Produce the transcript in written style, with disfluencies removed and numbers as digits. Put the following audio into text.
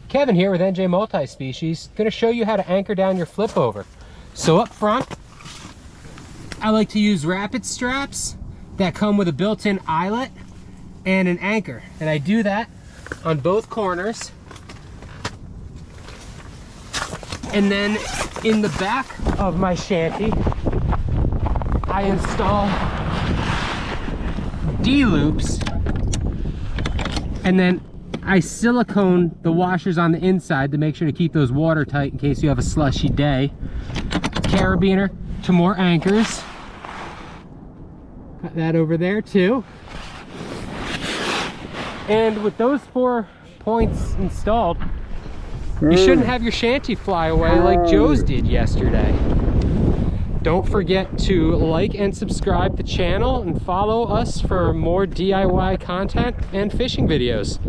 Kevin here with NJ Multi-Species. Going to show you how to anchor down your flip over. So up front, I like to use rapid straps that come with a built-in eyelet and an anchor. And I do that on both corners. And then in the back of my shanty, I install D-loops, and then I silicone the washers on the inside to make sure to keep those watertight in case you have a slushy day. Carabiner to more anchors. Got that over there too. And with those 4 points installed, you shouldn't have your shanty fly away like Joe's did yesterday. Don't forget to like and subscribe the channel and follow us for more DIY content and fishing videos.